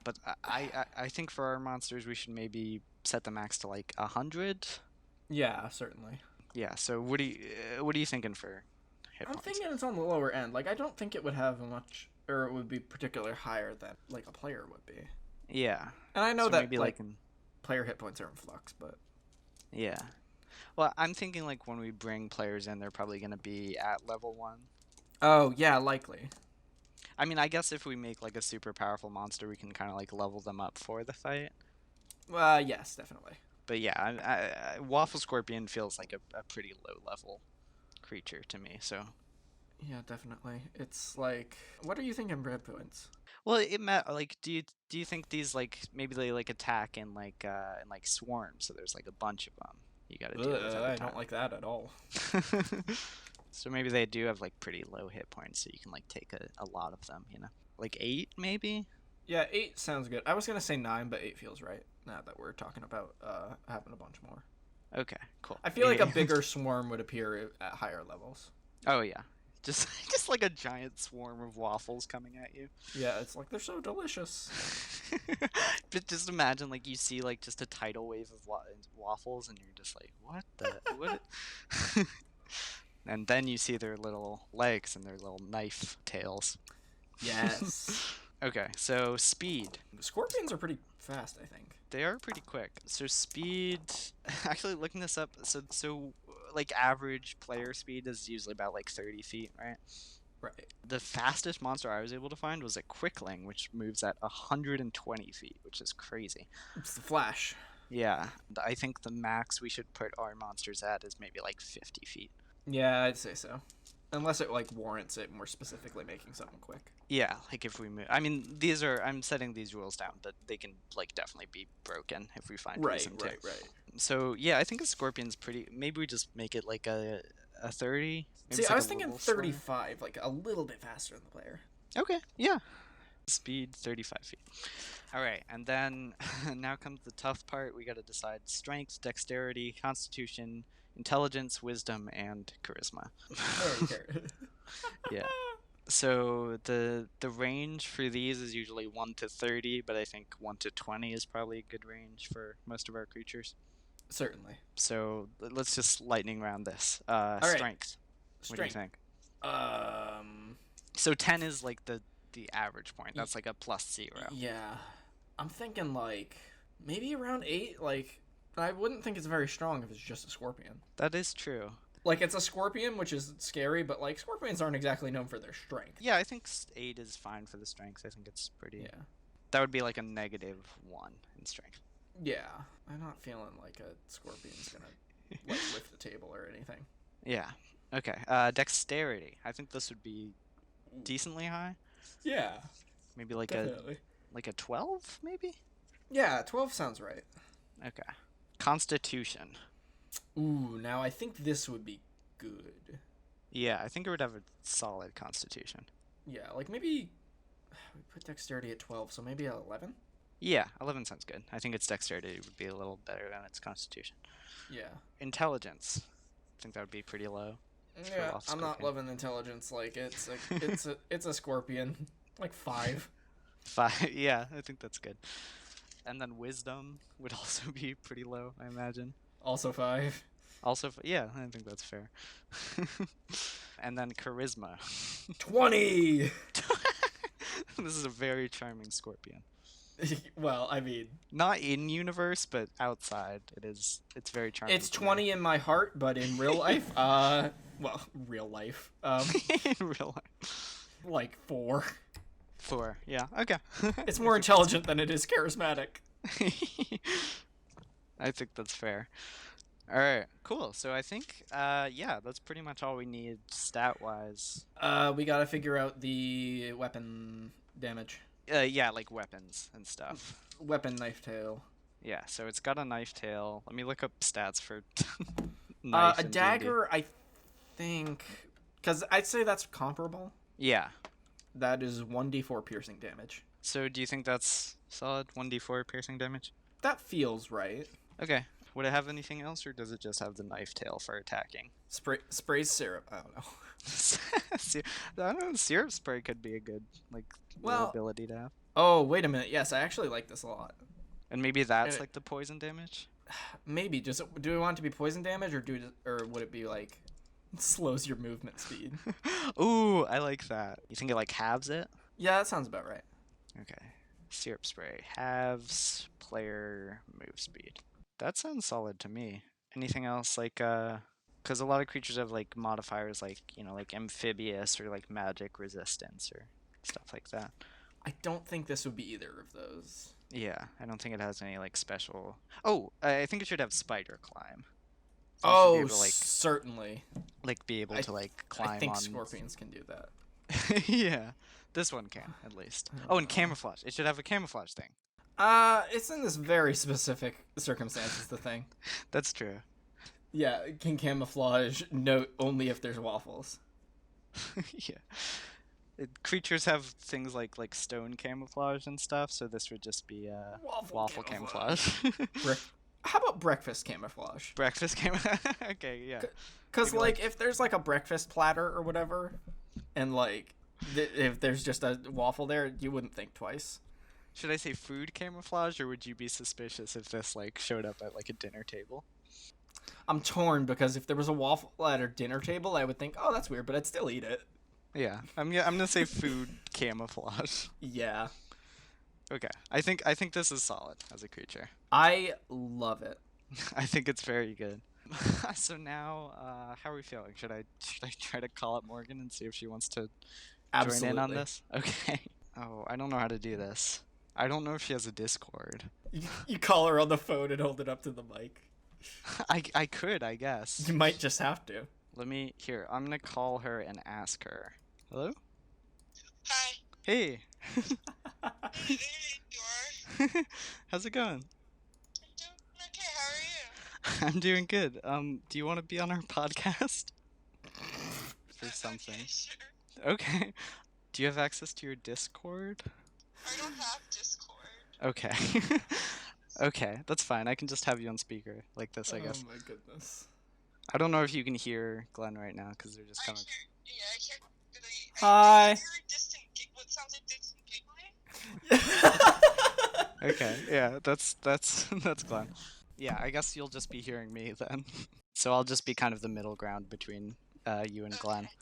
but I think for our monsters we should maybe set the max to like 100. Yeah, certainly. Yeah. So what are you thinking for hit I'm points? thinking it's on the lower end. Like, I don't think it would have much, or it would be particularly higher than like a player would be. Yeah. And I know So that maybe like in, player hit points are in flux, but yeah. Well, I'm thinking like when we bring players in, they're probably gonna be at level 1. oh yeah, likely. I mean, I guess if we make like a super powerful monster, we can kind of like level them up for the fight. Yes, definitely. But yeah, Waffle Scorpion feels like a pretty low level creature to me. So, Yeah, definitely. It's like, what are you thinking, hit points? well, like, do you think these like maybe they like attack in like swarms? So there's like a bunch of them you got to deal with at I a time. don't like that at all. So maybe they do have like pretty low hit points, so you can like take a lot of them. Like 8 maybe. Yeah, 8 sounds good. I was gonna say 9, but 8 feels right now that we're talking about having a bunch more. Okay, cool. I feel like a bigger swarm would appear at higher levels. Oh yeah, just just like a giant swarm of waffles coming at you. Yeah, it's like they're so delicious. But just imagine like you see like just a tidal wave of waffles, and you're just like, what the what? And then you see their little legs and their little knife tails. Yes. Okay, so speed. Scorpions are pretty fast, I think. They are pretty quick. So speed. Actually, looking this up, so like average player speed is usually about like 30 feet, right? Right. The fastest monster I was able to find was a Quickling, which moves at 120 feet, which is crazy. It's the Flash. Yeah, I think the max we should put our monsters at is maybe like 50 feet. Yeah, I'd say so. Unless it like warrants it more specifically making something quick. Yeah, like if we move. I mean, I'm setting these rules down, but they can like definitely be broken if we find reason to. Right. So yeah, I think a Scorpion's pretty. Maybe we just make it like a 30. Maybe See, it's I like was a thinking little slower. 35, like a little bit faster than the player. Okay, yeah. Speed 35 feet. All right, and then now comes the tough part. We got to decide strength, dexterity, constitution, intelligence, wisdom, and charisma. Yeah. So the range for these is usually 1 to 30, but I think 1 to 20 is probably a good range for most of our creatures. Certainly. So let's just lightning round this. right. Strength. What do you Strength. think? Um. So 10 is like the average point. That's like a +0. Yeah. I'm thinking like maybe around 8. Like I wouldn't think it's very strong if it's just a scorpion. That is true. Like it's a scorpion, which is scary, but like scorpions aren't exactly known for their strength. Yeah, I think 8 is fine for the strength. I think it's pretty. Yeah. That would be like a -1 in strength. Yeah. I'm not feeling like a scorpion's gonna like lift the table or anything. Yeah. Okay. Dexterity. I think this would be decently high. Yeah. Maybe like Definitely. a 12, maybe. Yeah, 12 sounds right. Okay. Constitution. Ooh, now I think this would be good. Yeah, I think it would have a solid constitution. Yeah, like maybe we put dexterity at 12, so maybe 11? Yeah, 11 sounds good. I think its dexterity would be a little better than its constitution. Yeah. Intelligence. I think that would be pretty low. Yeah, Waffle I'm not Scorpion. loving intelligence. Like it's a scorpion, like 5. 5. Yeah, I think that's good. And then wisdom would also be pretty low, I imagine. Also 5. Also, yeah, I think that's fair. And then charisma. 20. This is a very charming scorpion. Well, I mean, Not in universe, but outside, it's very charming. it's to me. 20 in my heart, but in real life, well, real life, In real life. like 4. 4. Yeah. Okay. It's more intelligent than it is charismatic. I think that's fair. All right. Cool. So I think, yeah, that's pretty much all we need stat wise. We gotta figure out the weapon damage. Yeah, like weapons and stuff. Weapon knife tail. Yeah. So it's got a knife tail. Let me look up stats for. Knife A in D&D. dagger, I think, because I'd say that's comparable. Yeah. That is 1d4 piercing damage. So do you think that's solid? 1d4 piercing damage. That feels right. Okay. Would it have anything else, or does it just have the knife tail for attacking? Sprays syrup. I don't know. I don't know. Syrup spray could be a good little Well, ability to have, oh wait a minute. Yes, I actually like this a lot. and maybe And that's it, like the poison damage. maybe do we want it to be poison damage or would it be like slows your movement speed? Ooh, I like that. You think it like halves it? Yeah, that sounds about right. Okay. Syrup spray halves player move speed. That sounds solid to me. Anything else because a lot of creatures have like modifiers like, like amphibious or like magic resistance or stuff like that. I don't think this would be either of those. Yeah, I don't think it has any like special. Oh, I think it should have spider climb. So you should be Oh, able to certainly. be able I to like I climb think on. scorpions can do that. Yeah, this one can at least. Oh, and camouflage. It should have a camouflage thing. It's in this very specific circumstances the thing. That's true. Yeah, it can camouflage note only if there's waffles. Yeah. Creatures have things like stone camouflage and stuff, so this would just be waffle camouflage. How about breakfast camouflage? Breakfast camouflage. Okay, yeah. Because Maybe, if there's like a breakfast platter or whatever, and if there's just a waffle there, you wouldn't think twice. Should I say food camouflage, or would you be suspicious if this like showed up at like a dinner table? I'm torn because if there was a waffle at our dinner table, I would think, oh, that's weird, but I'd still eat it. Yeah, I'm gonna say food camouflage. Yeah, Okay, I think this is solid as a creature. I love it. I think it's very good. So now, how are we feeling? Should I try to call up Morgan and see if she wants to join in on Absolutely. this? Okay. Oh, I don't know how to do this. I don't know if she has a Discord. You call her on the phone and hold it up to the mic. I could, I guess. You might just have to. I'm gonna call her and ask her. Hello? Hi. Hey. There you are. How's it going? I'm doing okay. How are you? I'm doing good. Do you want to be on our podcast? For something. Okay, sure. Okay. Do you have access to your Discord? I don't have Discord. Okay. Okay, that's fine. I can just have you on speaker like this, I guess. Oh my goodness. I don't know if you can hear Glenn right now because they're just I kind can't. Yeah, I can't really. Hi. I hear a distant. What sounds like distant giggling. of. Okay, yeah, that's that's Glenn. Yeah, I guess you'll just be hearing me then. So I'll just be kind of the middle ground between you and Glenn. Okay.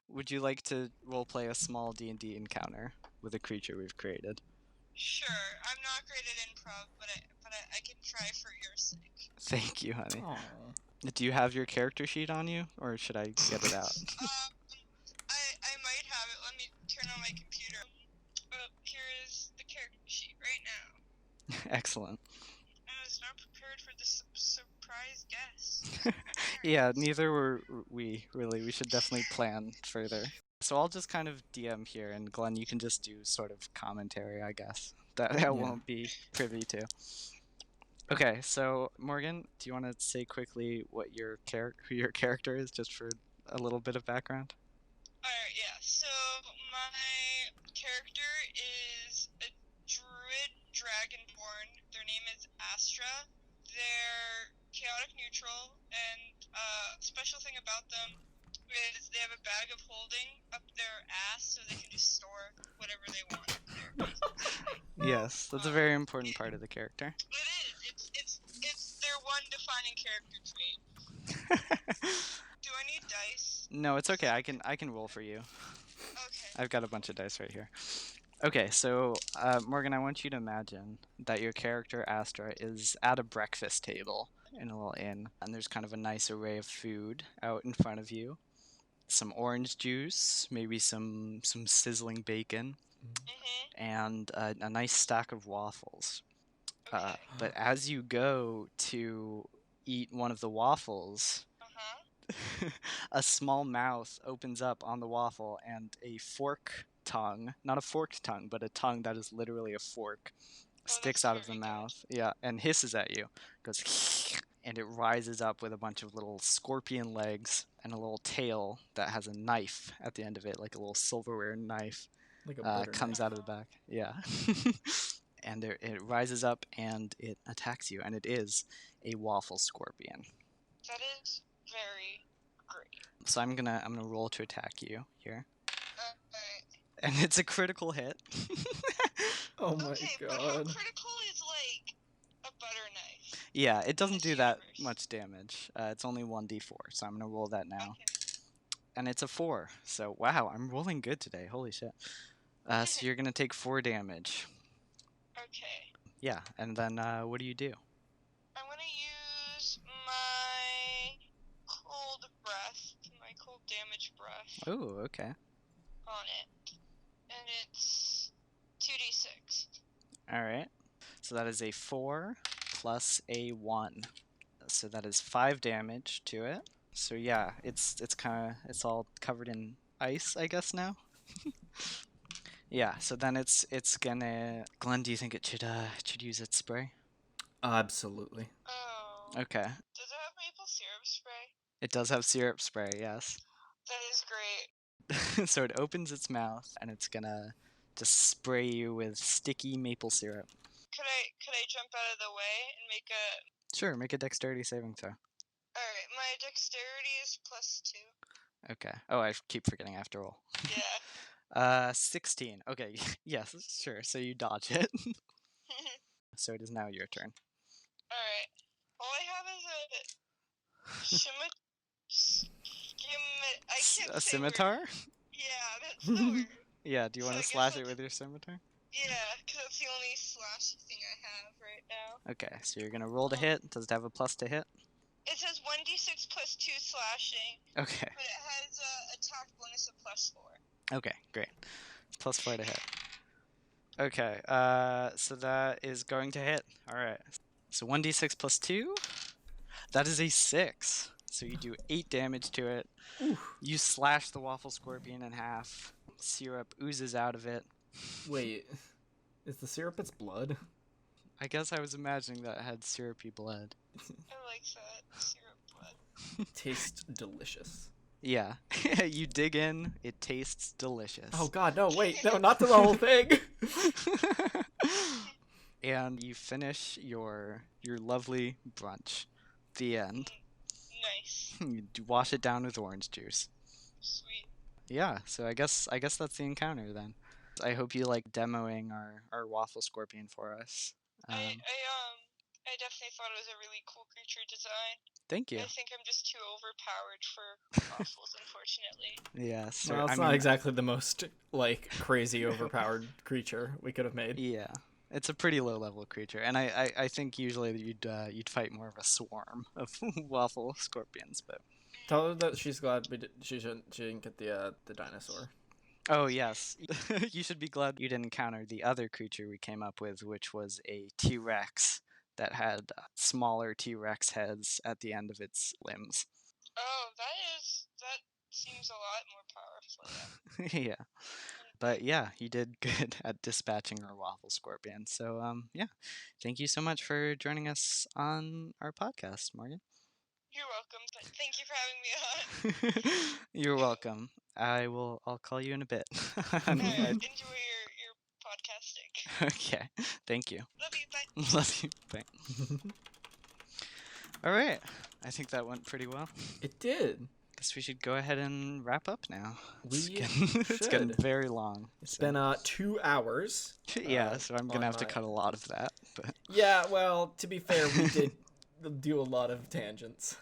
Would you like to roleplay a small D&D encounter with a creature we've created? Sure. I'm not great at improv, but I can try for your sake. Thank you, honey. Aw. Do you have your character sheet on you, or should I get it out? I might have it. Let me turn on my computer. Here is the character sheet right now. Excellent. I was not prepared for this surprise guest. Yeah, neither were we, really. We should definitely plan further. So I'll just kind of DM here, and Glenn, you can just do sort of commentary, I guess. That I won't be privy to. Okay, so Morgan, do you want to say quickly what who your character is, just for a little bit of background? Alright, yeah. So my character is a druid dragonborn. Their name is Astra. They're chaotic neutral, and special thing about them is they have a bag of holding up their ass so they can just store whatever they want up there, basically. Yes, that's a very important part of the character. It is. It's their one defining character trait. Do I need dice? No, it's okay. I can roll for you. Okay. I've got a bunch of dice right here. Okay, so Morgan, I want you to imagine that your character Astra is at a breakfast table in a little inn, and there's kind of a nice array of food out in front of you. Some orange juice, maybe some sizzling bacon, Mhm. and a nice stack of waffles. Okay. But as you go to eat one of the waffles, Uh-huh. a small mouth opens up on the waffle, and a fork tongue, not a forked tongue, but a tongue that is literally a fork, sticks that's out of the very good. mouth. Yeah, and hisses at you. Goes, and it rises up with a bunch of little scorpion legs and a little tail that has a knife at the end of it, like a little silverware knife. Like a butter Comes knife. out of the back. Yeah. And it rises up and it attacks you, and it is a waffle scorpion. That is very great. So I'm gonna roll to attack you here, Alright. and it's a critical hit. Oh my Okay, but how god. critical is like a butter knife? Yeah, it doesn't do that universe. much damage. It's only 1d4, so I'm gonna roll that now. Okay. And it's a 4. So wow, I'm rolling good today. Holy shit. So you're gonna take 4 damage. Okay. Yeah, and then what do you do? I'm gonna use my cold breath, my cold damage breath Oh, okay. on it. And it's 2d6. All right. So that is a 4 plus a 1. So that is 5 damage to it. So yeah, it's all covered in ice, I guess now. Yeah. So then it's gonna. Glenn, do you think it should use its spray? Absolutely. Oh. Okay. Does it have maple syrup spray? It does have syrup spray. Yes. That is great. So it opens its mouth and it's gonna just spray you with sticky maple syrup. Could I jump out of the way and make a... Sure, make a dexterity saving throw. Alright, my dexterity is +2. Okay. Oh, I keep forgetting I have to roll. Yeah. 16. Okay, yes, sure. So you dodge it. So it is now your turn. Alright. All I have is a I can't A say scimitar? word. Yeah, that's the word. Yeah, do you So want I to guess slash I'll it with your scimitar? Yeah, because that's the only slash thing I have right now. Okay, so you're gonna roll to hit. Does it have a plus to hit? It says 1d6 plus 2 slashing, Okay. but it has a attack bonus of +4. Okay, great. Plus 4 to hit. Okay, so that is going to hit. Alright. So 1d6 plus 2. That is a 6. So you do 8 damage to it. Oof. You slash the waffle scorpion in half. Syrup oozes out of it. Wait, is the syrup its blood? I guess I was imagining that it had syrupy blood. I like that syrup blood. Tastes delicious. Yeah. You dig in, it tastes delicious. Oh god, no, wait, no, not to the whole thing! And you finish your lovely brunch. The end. Nice. You wash it down with orange juice. Sweet. Yeah, so I guess that's the encounter then. I hope you like demoing our waffle scorpion for us. I definitely thought it was a really cool creature design. Thank you. I think I'm just too overpowered for waffles, unfortunately. Yes. Well, it's not exactly the most, like, crazy overpowered creature we could have made. Yeah. It's a pretty low level creature, and I think usually you'd fight more of a swarm of waffle scorpions, but Tell her that she's glad she didn't get the dinosaur. oh yes, you should be glad you didn't encounter the other creature we came up with, which was a T-Rex that had smaller T-Rex heads at the end of its limbs. Oh, that seems a lot more powerful. Yeah. But yeah, you did good at dispatching our waffle scorpion. So yeah, thank you so much for joining us on our podcast, Morgan. You're welcome. Thank you for having me on. You're welcome. I'll call you in a bit. Enjoy your podcasting. Okay. Thank you. Love you. Bye. Love you. Bye. All right. I think that went pretty well. It did. Guess we should go ahead and wrap up now. It's We getting should. very long. It's been 2 hours. Yeah, so I'm gonna have to my- cut a lot of that. But Yeah, well, to be fair, we did do a lot of tangents.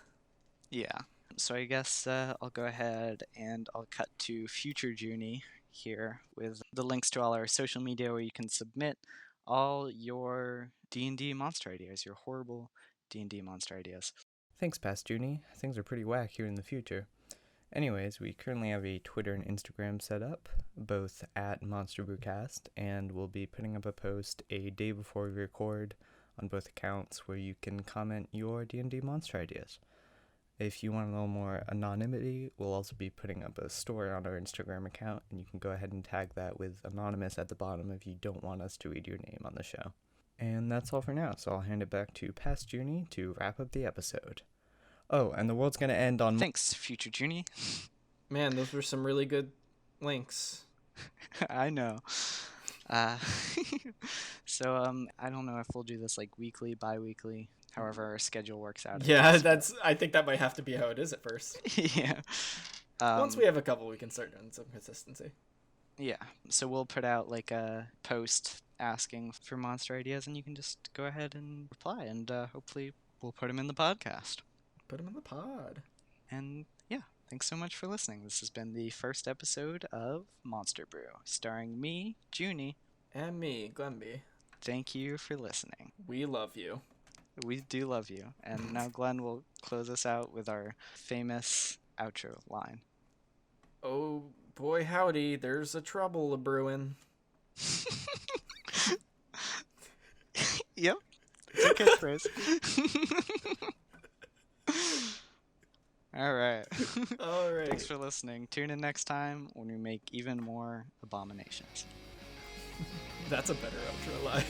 yeah. So I guess I'll go ahead and I'll cut to future Junie here with the links to all our social media where you can submit all your D&D monster ideas, your horrible D&D monster ideas. Thanks, Past Junie. Things are pretty whack here in the future. Anyways, we currently have a Twitter and Instagram set up, both at Monster Brewcast, and we'll be putting up a post a day before we record on both accounts where you can comment your D&D monster ideas. If you want a little more anonymity, we'll also be putting up a story on our Instagram account, and you can go ahead and tag that with anonymous at the bottom if you don't want us to read your name on the show. And that's all for now, so I'll hand it back to Past Junie to wrap up the episode. Oh, and the world's gonna end on... Thanks, future Junie. Man, those were some really good links. I know. Uh, I don't know if we'll do this like weekly, bi-weekly, however our schedule works out. I Yeah, guess, I think that might have to be how it is at first. but yeah. Once we have a couple, we can start doing some consistency. Yeah, so we'll put out like a post asking for monster ideas, and you can just go ahead and reply, and hopefully we'll put them in the podcast. Put them in the pod. And yeah, thanks so much for listening. This has been the first episode of Monster Brew, starring me, Junie. And me, Glenby. Thank you for listening. We love you. We do love you. And now Glenn will close us out with our famous outro line. Oh boy, howdy, there's a trouble a brewing. Yep, it's a catchphrase. All right. All right. Thanks for listening. Tune in next time when we make even more abominations. That's a better outro line.